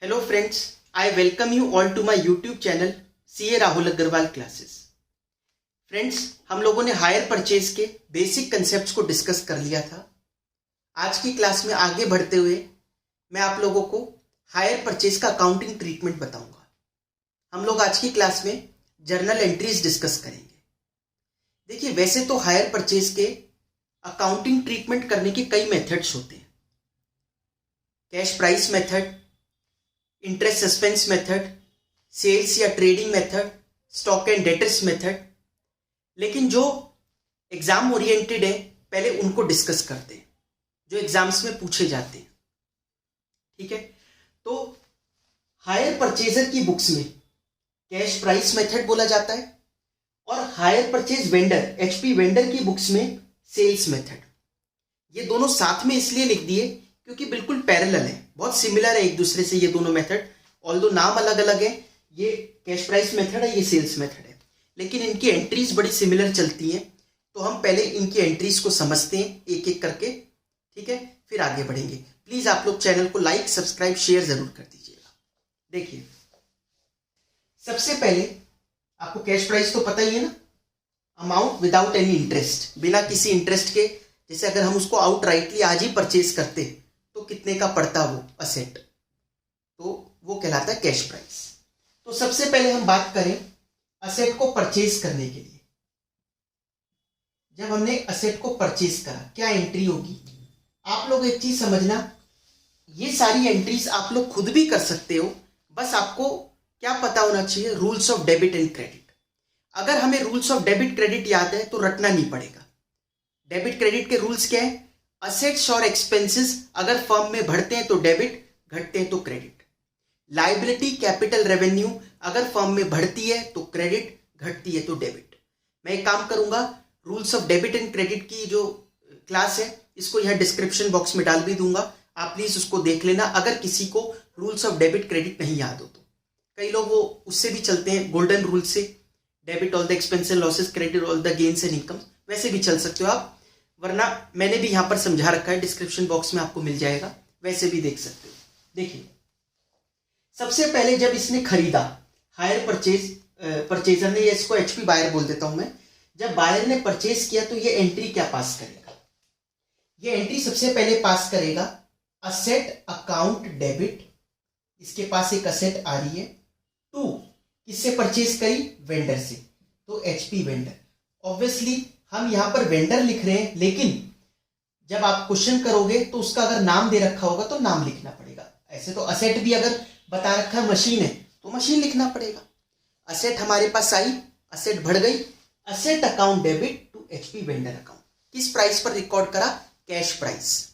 Hello friends, I welcome you all to my YouTube channel CA Rahul Agarwal classes. Friends, हम लोगों ने hire purchase के basic concepts को discuss कर लिया था। आज की क्लास में आगे बढ़ते हुए मैं आप लोगों को हायर परचेज का अकाउंटिंग ट्रीटमेंट बताऊंगा। हम लोग आज की क्लास में जर्नल एंट्रीज डिस्कस करेंगे। देखिए, वैसे तो हायर परचेज के अकाउंटिंग ट्रीटमेंट करने के कई मेथड्स होते हैं। Cash price method, interest suspense method, sales या trading method, stock and debtors method. लेकिन जो एग्जाम ओरिएंटेड है पहले उनको डिस्कस करते हैं, जो एग्जाम्स में पूछे जाते हैं। ठीक है, तो हायर परचेजर की बुक्स में कैश प्राइस मेथड बोला जाता है और hire purchase vendor HP vendor की बुक्स में सेल्स मेथड। ये दोनों साथ में इसलिए लिख दिए क्योंकि बिल्कुल पैरेलल है, बहुत सिमिलर है एक दूसरे से ये दोनों मेथड। ऑल्दो नाम अलग अलग है, ये कैश प्राइस मेथड है, ये सेल्स मेथड है, लेकिन इनकी एंट्रीज बड़ी सिमिलर चलती हैं। तो हम पहले इनकी एंट्रीज को समझते हैं एक एक करके, ठीक है, फिर आगे बढ़ेंगे। प्लीज आप लोग चैनल को लाइक, सब्सक्राइब, शेयर जरूर कर दीजिएगा। देखिए, सबसे पहले आपको कैश प्राइस तो पता ही है ना, अमाउंट विदाउट एनी इंटरेस्ट, बिना किसी इंटरेस्ट के। जैसे अगर हम उसको आउट राइटली आज ही परचेज करते तो कितने का पड़ता वो असेट, तो वो कहलाता है कैश प्राइस। तो सबसे पहले हम बात करें असेट को परचेज करने के लिए। जब हमने असेट को परचेज करा, क्या एंट्री होगी? आप लोग एक चीज समझना, ये सारी एंट्रीज आप लोग खुद भी कर सकते हो, बस आपको क्या पता होना चाहिए, rules of debit and credit. अगर हमें रूल्स ऑफ डेबिट क्रेडिट याद है तो रटना नहीं पड़ेगा। डेबिट क्रेडिट के रूल्स क्या है? असेट्स और एक्सपेंसेस अगर फर्म में बढ़ते हैं तो डेबिट, घटते हैं तो क्रेडिट। लायबिलिटी, कैपिटल, रेवेन्यू अगर फर्म में बढ़ती है तो क्रेडिट, घटती है तो डेबिट। मैं एक काम करूंगा, rules of debit and credit की जो क्लास है इसको यहाँ डिस्क्रिप्शन बॉक्स में डाल भी दूंगा, आप प्लीज उसको देख लेना अगर किसी को रूल्स ऑफ डेबिट क्रेडिट नहीं याद हो तो। कई लोग वो उससे भी चलते हैं, गोल्डन रूल से, debit all the expense and losses, credit all the gains and income, वैसे भी चल सकते हो आप, वरना मैंने भी यहां पर समझा रखा है, डिस्क्रिप्शन बॉक्स में आपको मिल जाएगा, वैसे भी देख सकते हो। देखिए, सबसे पहले जब इसने खरीदा, हायर परचेजर ने, इसको एचपी बायर बोल देता हूं मैं, जब बायर ने परचेज किया तो ये एंट्री क्या पास करेगा? ये एंट्री सबसे पहले पास करेगा असेट अकाउंट डेबिट। इसके पास एक असेट आ रही है, टू किससे परचेज करी? वेंडर से, तो एचपी वेंडर। ऑब्वियसली हम यहां पर वेंडर लिख रहे हैं, लेकिन जब आप क्वेश्चन करोगे तो उसका अगर नाम दे रखा होगा तो नाम लिखना पड़ेगा। ऐसे तो असेट भी अगर बता रखा है मशीन है तो मशीन लिखना पड़ेगा। असेट हमारे पास आई, असेट बढ़ गई, asset account debit to HP vendor account. किस प्राइस पर रिकॉर्ड करा? Cash price.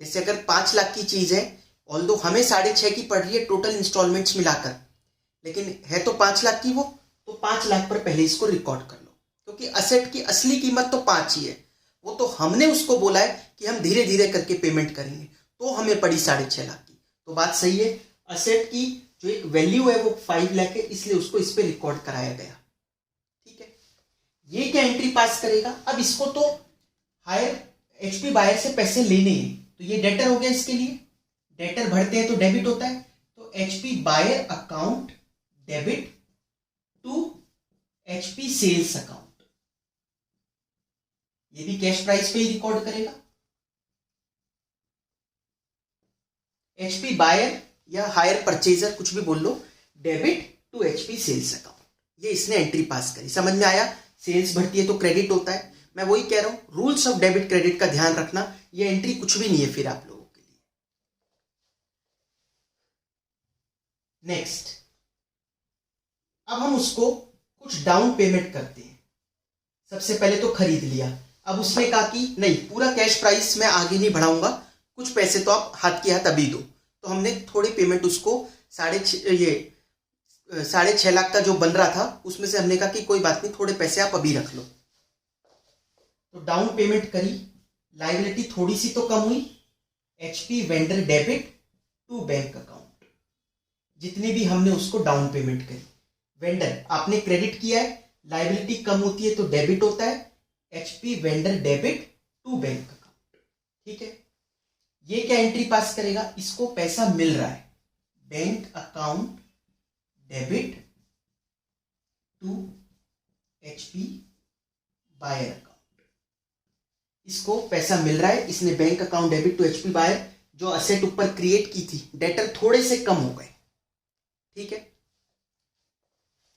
जैसे अगर 5 लाख की चीज है, ऑल्दो हमें 6.5 की पड़ रही है टोटल इंस्टॉलमेंट्स मिलाकर, लेकिन है तो 5 लाख की वो, तो 5 लाख पर पहले इसको रिकॉर्ड कर लो, क्योंकि असेट की असली कीमत तो 5 ही है। वो तो हमने उसको बोला है कि हम धीरे धीरे करके पेमेंट करेंगे, तो हमें पड़ी 6.5 लाख की। तो बात सही है, असेट की जो एक वैल्यू है वो 5 लाख है, इसलिए उसको इस पे रिकॉर्ड कराया गया। ठीक है, ये क्या एंट्री पास करेगा? अब इसको तो हायर एचपी बायर से पैसे लेने हैं, तो ये डेटर हो गया। इसके लिए डेटर बढ़ते हैं तो डेबिट होता है, तो HP buyer account debit to HP sales account. ये भी कैश प्राइस पे ही रिकॉर्ड करेगा। एचपी बायर या हायर परचेजर, कुछ भी बोल लो, debit to HP sales account, ये इसने एंट्री पास करी। समझ में आया? सेल्स बढ़ती है तो क्रेडिट होता है। मैं वही कह रहा हूं, रूल्स ऑफ डेबिट क्रेडिट का ध्यान रखना, ये एंट्री कुछ भी नहीं है फिर आप लोगों के लिए। नेक्स्ट, अब हम उसको कुछ डाउन पेमेंट करते हैं। सबसे पहले तो खरीद लिया, अब उसने कहा कि नहीं, पूरा कैश प्राइस मैं आगे नहीं बढ़ाऊंगा, कुछ पैसे तो आप हाथ के हाथ अभी दो। तो हमने थोड़ी पेमेंट उसको 6.5 लाख का जो बन रहा था उसमें से हमने कहा कि कोई बात नहीं, थोड़े पैसे आप अभी रख लो। तो डाउन पेमेंट करी, लायबिलिटी थोड़ी सी तो कम हुई, HP vendor debit to bank account. जितनी भी हमने उसको डाउन पेमेंट करी, वेंडर आपने क्रेडिट किया है, लायबिलिटी कम होती है तो डेबिट होता है, HP vendor debit to bank account. ठीक है, ये क्या एंट्री पास करेगा? इसको पैसा मिल रहा है, bank account debit to HP buyer account. इसको पैसा मिल रहा है, इसने bank account debit to HP buyer जो असेट ऊपर क्रिएट की थी, डेटर थोड़े से कम हो गए। ठीक है,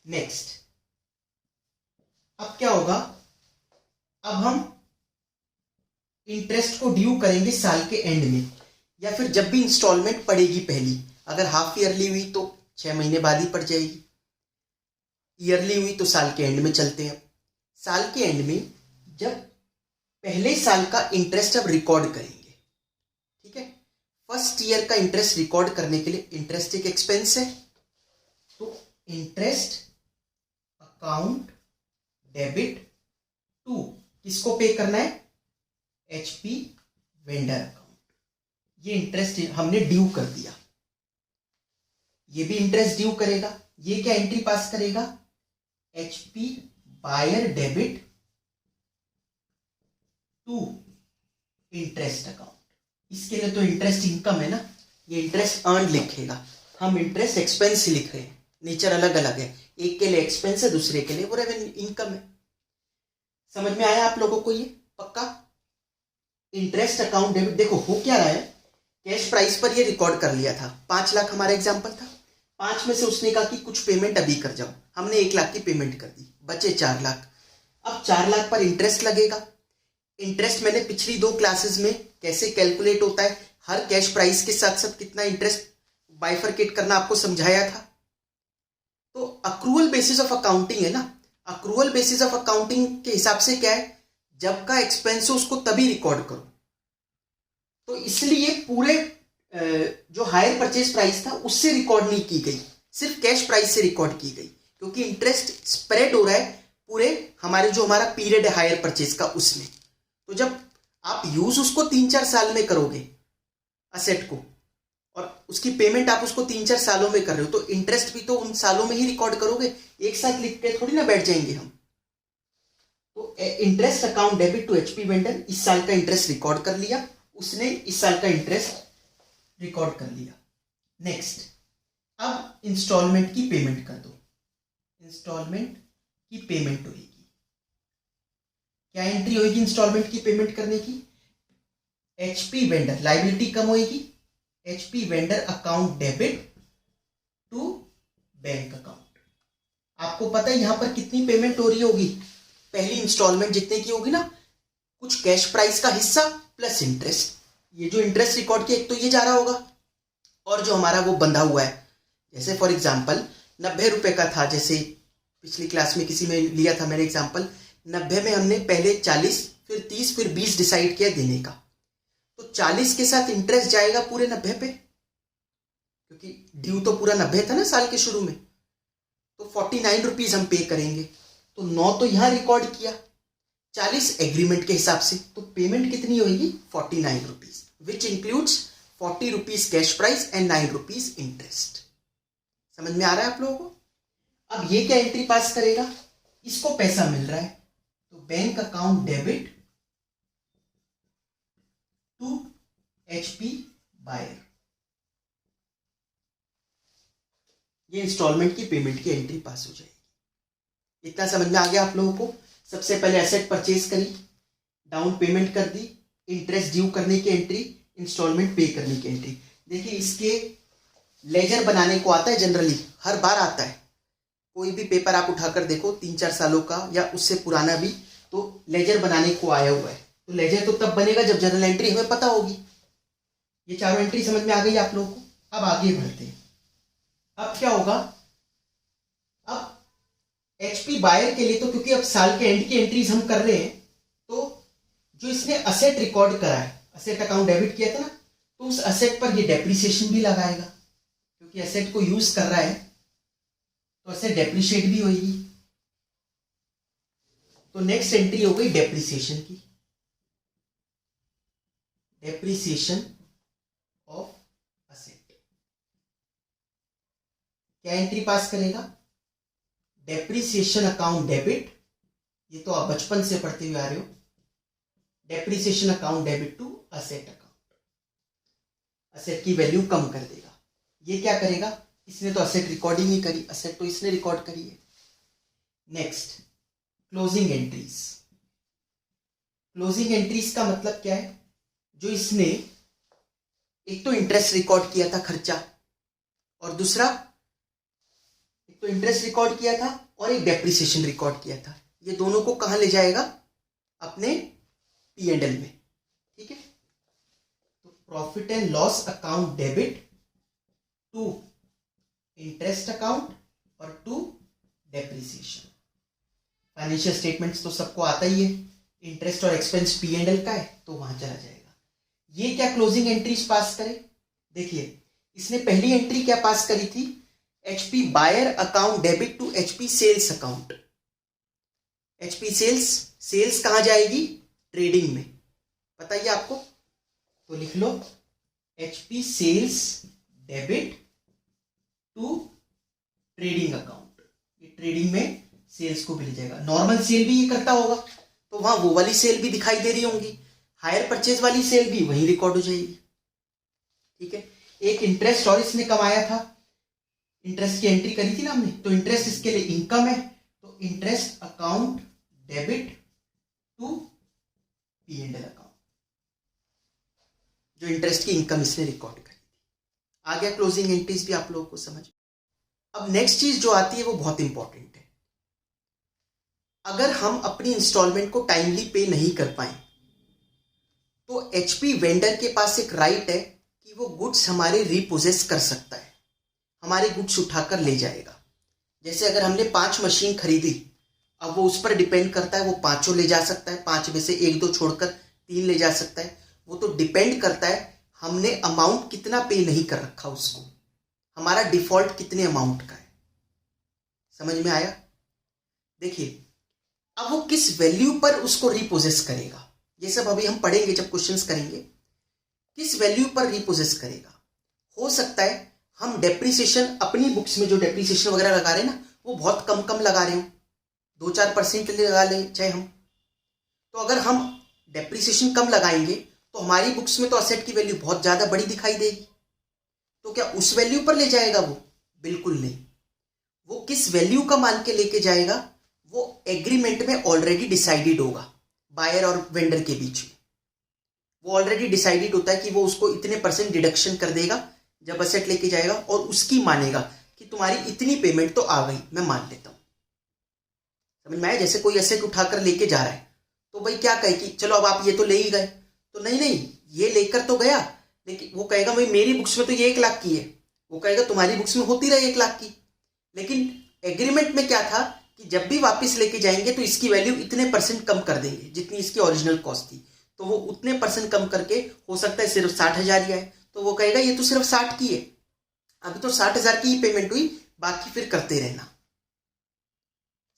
नेक्स्ट अब क्या होगा, अब हम इंटरेस्ट को ड्यू करेंगे साल के एंड में, या फिर जब भी इंस्टॉलमेंट पड़ेगी पहली। अगर हाफ ईयरली हुई तो 6 महीने बाद ही पड़ जाएगी, ईयरली हुई तो साल के एंड में चलते हैं। साल के एंड में जब पहले साल का इंटरेस्ट अब रिकॉर्ड करेंगे, ठीक है। फर्स्ट ईयर का इंटरेस्ट रिकॉर्ड करने के लिए इंटरेस्ट एक एक्सपेंस है, तो इंटरेस्ट अकाउंट डेबिट टू किसको पे करना है, HP वेंडर अकाउंट। ये इंटरेस्ट हमने ड्यू कर दिया, ये भी इंटरेस्ट ड्यू करेगा। ये क्या एंट्री पास करेगा, HP buyer debit to interest account. इसके लिए तो इंटरेस्ट इनकम है ना, ये इंटरेस्ट अर्न लिखेगा, हम इंटरेस्ट एक्सपेंस लिख रहे हैं, नेचर अलग अलग है, एक के लिए एक्सपेंस है, दूसरे के लिए वो रेवेन्यू इनकम है। समझ में आया आप लोगों को ये पक्का। इंटरेस्ट अकाउंट डेबिट, देखो हो क्या रहा है, कैश प्राइस पर ये रिकॉर्ड कर लिया था, 5 लाख हमारा एग्जांपल था। 5 में से उसने कहा कि कुछ पेमेंट अभी कर जाओ, हमने 1 लाख की पेमेंट कर दी, बचे 4 लाख। अब 4 लाख पर इंटरेस्ट लगेगा। इंटरेस्ट मैंने पिछली 2 क्लासेस में कैसे कैलकुलेट होता है, हर कैश प्राइस के साथ साथ कितना इंटरेस्ट बाइफरकेट करना आपको समझाया था। तो अक्रूवल बेसिस ऑफ अकाउंटिंग है ना, अक्रूवल बेसिस ऑफ अकाउंटिंग के हिसाब से क्या है, जब का एक्सपेंस हो उसको तभी रिकॉर्ड करो। तो इसलिए पूरे जो हायर परचेज प्राइस था उससे रिकॉर्ड नहीं की गई, सिर्फ कैश प्राइस से रिकॉर्ड की गई, क्योंकि इंटरेस्ट स्प्रेड हो रहा है पूरे हमारे जो हमारा पीरियड है हायर परचेज का उसमें। तो जब आप यूज उसको 3-4 साल में करोगे असेट को, और उसकी पेमेंट आप उसको 3-4 सालों में कर रहे हो, तो इंटरेस्ट भी तो उन सालों में ही रिकॉर्ड करोगे, एक साथ लिख के थोड़ी ना बैठ जाएंगे हम। तो interest account debit to HP vendor, इस साल का इंटरेस्ट रिकॉर्ड कर लिया उसने, इस साल का इंटरेस्ट रिकॉर्ड कर लिया। नेक्स्ट, अब इंस्टॉलमेंट की पेमेंट कर दो, इंस्टॉलमेंट की पेमेंट होगी। क्या एंट्री होगी इंस्टॉलमेंट की पेमेंट करने की, HP वेंडर, लायबिलिटी कम होगी, HP vendor account debit to bank account. आपको पता है यहां पर कितनी पेमेंट हो रही होगी, पहली इंस्टॉलमेंट जितने की होगी ना, कुछ कैश प्राइस का हिस्सा प्लस इंटरेस्ट। ये जो इंटरेस्ट रिकॉर्ड किया, एक तो ये जा रहा होगा, और जो हमारा वो बंधा हुआ है, जैसे फॉर एग्जांपल 90 रुपए का था, जैसे पिछली क्लास में किसी में लिया था मैंने एग्जांपल, 90 में हमने पहले 40 फिर 30 फिर 20 डिसाइड किया देने का, तो 40 के साथ इंटरेस्ट जाएगा पूरे 90 पे, क्योंकि ड्यू तो पूरा 90 था ना साल के शुरू में, तो 49 रुपीज हम पे करेंगे। तो 9 तो यहां रिकॉर्ड किया, 40 एग्रीमेंट के हिसाब से, तो पेमेंट कितनी होगी 49 rupees, which includes 40 rupees cash price and 9 rupees interest. समझ में आ रहा है आप लोगों को। अब ये क्या एंट्री पास करेगा, इसको पैसा मिल रहा है, तो bank account debit to HP buyer, ये इंस्टॉलमेंट की पेमेंट की एंट्री पास हो जाएगी। इतना समझ में आ गया आप लोगों को। सबसे पहले एसेट परचेज करी, डाउन पेमेंट कर दी, इंटरेस्ट ड्यू करने की एंट्री, इंस्टॉलमेंट पे करने की एंट्री। देखिए इसके लेजर बनाने को आता है, जनरली हर बार आता है, कोई भी पेपर आप उठाकर देखो 3-4 सालों का या उससे पुराना भी, तो लेजर बनाने को आया हुआ है। तो लेजर तो तब बनेगा जब जनरल एंट्री हमें पता होगी। ये चारों एंट्री समझ में आ गई आप लोगों को। अब आगे बढ़ते हैं। अब क्या होगा, अब HP बायर के लिए तो क्योंकि अब साल के एंड की एंट्रीज हम कर रहे हैं, तो जो इसने असेट रिकॉर्ड करा है, असेट अकाउंट डेबिट किया था ना, तो उस असेट पर ये डेप्रिसिएशन भी लगाएगा, क्योंकि असेट को यूज कर रहा है तो असेट डेप्रिशिएट भी होगी। तो नेक्स्ट एंट्री हो गई डेप्रिसिएशन की, डेप्रिसिएशन ऑफ असेट। क्या एंट्री पास करेगा, डेप्रिसिएशन अकाउंट डेबिट, ये तो आप बचपन से पढ़ते हुए आ रहे हो, depreciation account debit to asset account, asset की वैल्यू कम कर देगा। ये क्या करेगा, इसने तो असेट रिकॉर्ड ही नहीं करी, असेट तो इसने रिकॉर्ड करी है। Next closing entries. Closing entries का मतलब क्या है, जो इसने एक तो इंटरेस्ट रिकॉर्ड किया था खर्चा, और दूसरा एक तो इंटरेस्ट रिकॉर्ड किया था और एक डेप्रिसिएशन रिकॉर्ड किया था, ये दोनों को कहां ले जाएगा, अपने P&L में। ठीक है, तो profit and loss account debit to interest account और टू डेप्रिसिएशन। फाइनेंशियल स्टेटमेंट्स तो सबको आता ही है, इंटरेस्ट और एक्सपेंस P&L का है तो वहां चला जाएगा। ये क्या क्लोजिंग एंट्रीज पास करे, देखिए इसने पहली एंट्री क्या पास करी थी, HP buyer account debit to HP sales account. HP sales, sales कहां जाएगी, ट्रेडिंग में, बताइए आपको, तो लिख लो HP sales debit to trading account, ये ट्रेडिंग में सेल्स को भी ले जाएगा। नॉर्मल सेल भी ये करता होगा तो वहां वो वाली सेल भी दिखाई दे रही होंगी, हायर परचेज वाली सेल भी वहीं रिकॉर्ड हो जाएगी। ठीक है, एक इंटरेस्ट और इसने कमाया था, इंटरेस्ट की एंट्री करी थी ना हमने, तो इंटरेस्ट इसके लिए इनकम है, तो interest account debit to P&L account, जो इंटरेस्ट की इनकम इसने रिकॉर्ड करी थी। आ गया क्लोजिंग एंट्रीज भी आप लोगों को समझ। अब नेक्स्ट चीज जो आती है वो बहुत इंपॉर्टेंट है। अगर हम अपनी इंस्टॉलमेंट को टाइमली पे नहीं कर पाए तो HP वेंडर के पास एक राइट है कि वो गुड्स हमारे रिपोजेस कर सकता है, हमारे गुड्स उठाकर ले जाएगा। जैसे अगर हमने 5 मशीन खरीदी, अब वो उस पर डिपेंड करता है, वो 5 ले जा सकता है, 5 में से 1-2 छोड़कर 3 ले जा सकता है, वो तो डिपेंड करता है हमने अमाउंट कितना पे नहीं कर रखा उसको, हमारा डिफॉल्ट कितने अमाउंट का है। समझ में आया? देखिए अब वो किस वैल्यू पर उसको रिपोजेस करेगा, ये सब अभी हम पढ़ेंगे जब क्वेश्चंस करेंगे, किस वैल्यू पर रिपोजेस करेगा। हो सकता है हम डेप्रिसिएशन अपनी बुक्स में जो डेप्रिसिएशन वगैरह लगा रहे हैं ना, वो बहुत कम कम लगा रहे हो, 2-4% लगा लें चाहे हम, तो अगर हम डेप्रिसिएशन कम लगाएंगे तो हमारी बुक्स में तो असेट की वैल्यू बहुत ज्यादा बड़ी दिखाई देगी, तो क्या उस वैल्यू पर ले जाएगा वो? बिल्कुल नहीं। वो किस वैल्यू का मान के लेके जाएगा, वो एग्रीमेंट में ऑलरेडी डिसाइडेड होगा बायर और वेंडर के बीच में। वो ऑलरेडी डिसाइडेड होता है कि वो उसको इतने % डिडक्शन कर देगा जब असेट लेके जाएगा, और उसकी मानेगा कि तुम्हारी इतनी पेमेंट तो आ गई, मैं मान लेता हूं। समझ में आया? जैसे कोई असेट उठाकर लेके जा रहा है तो भाई क्या कहे कि चलो अब आप ये तो ले ही गए, तो नहीं ये लेकर तो गया, लेकिन वो कहेगा भाई मेरी बुक्स में तो ये 1 लाख की है, वो कहेगा तुम्हारी बुक्स में होती रही 1 लाख की, लेकिन एग्रीमेंट में क्या था कि जब भी वापस लेके जाएंगे तो इसकी वैल्यू इतने % कम कर देंगे जितनी इसकी ओरिजिनल कॉस्ट थी, तो वो उतने % कम करके, हो सकता है सिर्फ 60,000 ही आए, तो वो कहेगा ये तो सिर्फ 60 की है, अभी तो 60,000 की ही पेमेंट हुई, बाकी फिर करते रहना।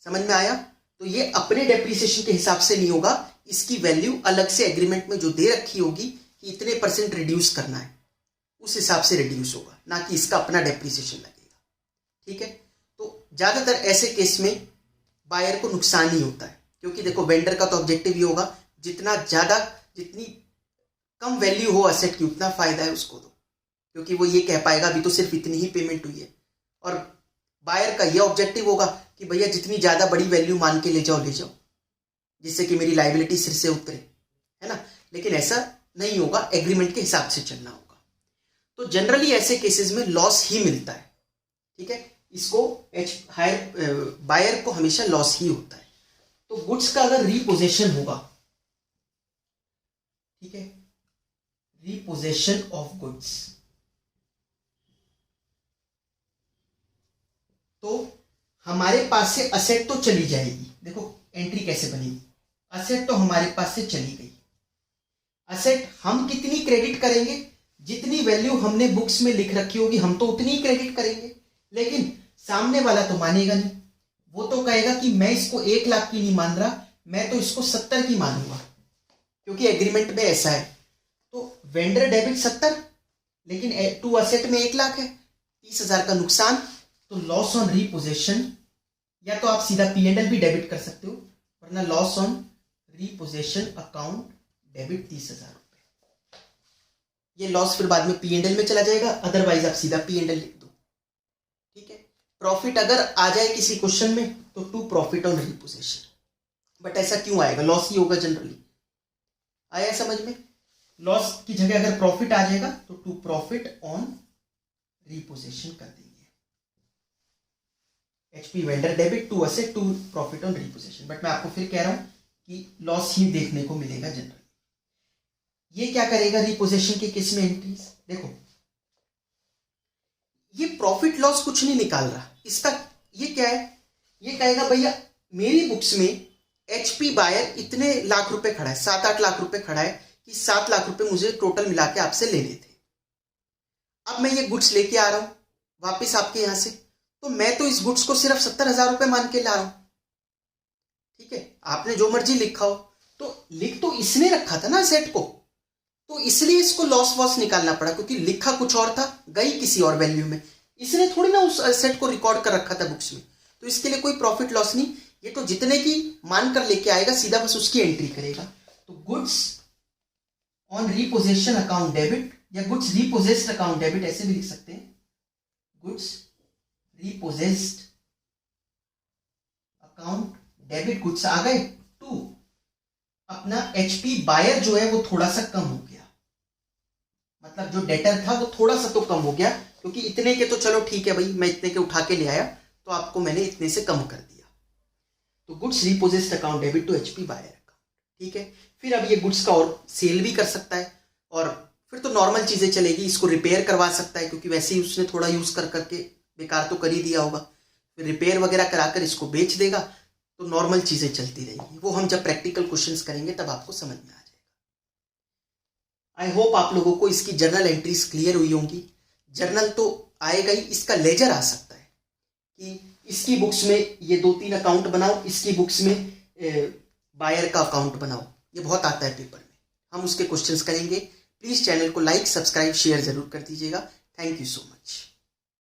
समझ में आया? तो ये अपने डेप्रिसिएशन के हिसाब से नहीं होगा, इसकी वैल्यू अलग से एग्रीमेंट में जो दे रखी होगी कि इतने % रिड्यूस करना है, उस हिसाब से रिड्यूस होगा, ना कि इसका अपना डेप्रिसिएशन लगेगा। ठीक है, तो ज्यादातर ऐसे केस में बायर को नुकसान ही होता है, क्योंकि देखो वेंडर का तो ऑब्जेक्टिव ही होगा जितनी कम वैल्यू हो असेट की उतना फायदा है उसको, तो क्योंकि वो ये कह पाएगा अभी तो सिर्फ इतनी ही पेमेंट हुई है, और बायर का ये ऑब्जेक्टिव होगा कि भैया जितनी ज्यादा बड़ी वैल्यू मान के ले जाओ जिससे कि मेरी लायबिलिटी सिर से उतरे, है ना। लेकिन ऐसा नहीं होगा, एग्रीमेंट के हिसाब से चलना होगा। तो जनरली ऐसे केसेस में लॉस ही मिलता है। ठीक है, इसको बायर को हमेशा लॉस ही होता है। तो गुड्स का अगर रीपोजेशन होगा, ठीक है, रीपोजेशन ऑफ गुड्स, तो हमारे पास से असेट तो चली जाएगी। देखो एंट्री कैसे बनेगी, असेट तो हमारे पास से चली गई, असेट हम कितनी क्रेडिट करेंगे, जितनी वैल्यू हमने बुक्स में लिख रखी होगी हम तो उतनी ही क्रेडिट करेंगे, लेकिन सामने वाला तो मानेगा नहीं, वो तो कहेगा कि मैं इसको 1 लाख की नहीं मान रहा, मैं तो इसको 70 की मानूंगा, क्योंकि एग्रीमेंट में ऐसा है। तो वेंडर डेबिट 70, लेकिन टू असेट में 1 लाख है, 30,000 का नुकसान, तो लॉस ऑन रीपोजेशन, या तो आप सीधा P&L भी डेबिट कर सकते हो, वरना लॉस ऑन रीपोजेशन अकाउंट डेबिट 30,000 रुपए, ये लॉस फिर बाद में P&L में चला जाएगा, अदरवाइज आप सीधा P&L लिख दो। ठीक है, प्रॉफिट अगर आ जाए किसी क्वेश्चन में तो to profit on repossession, but ऐसा क्यों आएगा, लॉस ही होगा जनरली। आया समझ में? लॉस की जगह अगर प्रॉफिट आ जाएगा तो टू प्रॉफिट ऑन रिपोजिशन कर देंगे। HP vendor debit to asset to profit on repossession, but मैं आपको फिर कह रहा हूं कि लॉस ही देखने को मिलेगा जनरली। ये क्या करेगा रिपोजिशन के केस में एंट्रीज, देखो ये प्रॉफिट लॉस कुछ नहीं निकाल रहा, इसका ये क्या है, ये कहेगा भैया मेरी बुक्स में HP बायर इतने लाख रुपए खड़ा है, 7-8 लाख रुपए खड़ा है कि 7 लाख रुपए मुझे टोटल मिला के आपसे लेने थे। अब मैं ये गुड्स लेके आ रहा हूं वापस आपके यहां से, तो मैं तो इस गुड्स को सिर्फ 70,000 रुपए मान के ला रहा हूं। ठीक है, आपने जो मर्जी लिखा हो, तो लिख तो इसने रखा था ना सेट को, तो इसलिए इसको लॉस वॉस निकालना पड़ा, क्योंकि लिखा कुछ और था, गई किसी और वैल्यू में, इसने थोड़ी ना उस सेट को रिकॉर्ड कर रखा था बुक्स में, तो इसके लिए कोई प्रॉफिट लॉस नहीं, ये तो जितने की मान कर लेके आएगा सीधा बस उसकी एंट्री करेगा। तो goods on repossession account debit या गुड्स रिपोजेस्ड अकाउंट डेबिट ऐसे भी लिख सकते हैं, goods repossessed account debit goods आ गए टू अपना HP बायर जो है वो थोड़ा सा कम हो गया, मतलब जो डेटर था वो थोड़ा सा तो कम हो गया, क्योंकि इतने के तो चलो ठीक है भाई, मैं इतने के उठा के ले आया तो आपको मैंने इतने से कम कर दिया। तो goods repossessed account debit to HP buyer account. ठीक है, फिर अब ये गुड्स का और सेल भी कर सकता है, और फिर तो नॉर्मल चीजें चलेगी, इसको रिपेयर करवा सकता है, क्योंकि वैसे ही उसने थोड़ा यूज कर करके बेकार तो कर ही दिया होगा, फिर रिपेयर वगैरह कराकर इसको बेच देगा, तो नॉर्मल चीजें चलती रहेंगी। वो हम जब प्रैक्टिकल क्वेश्चंस करेंगे तब आपको समझ में आ जाएगा। आई होप आप लोगों को इसकी जर्नल एंट्रीज क्लियर हुई होंगी। जर्नल तो आएगा ही, इसका लेजर आ सकता है कि इसकी बुक्स में ये 2-3 अकाउंट बनाओ, इसकी बुक्स में बायर का अकाउंट बनाओ, ये बहुत आता है पेपर में, हम उसके क्वेश्चंस करेंगे। प्लीज चैनल को लाइक सब्सक्राइब शेयर जरूर कर दीजिएगा। Thank you so much.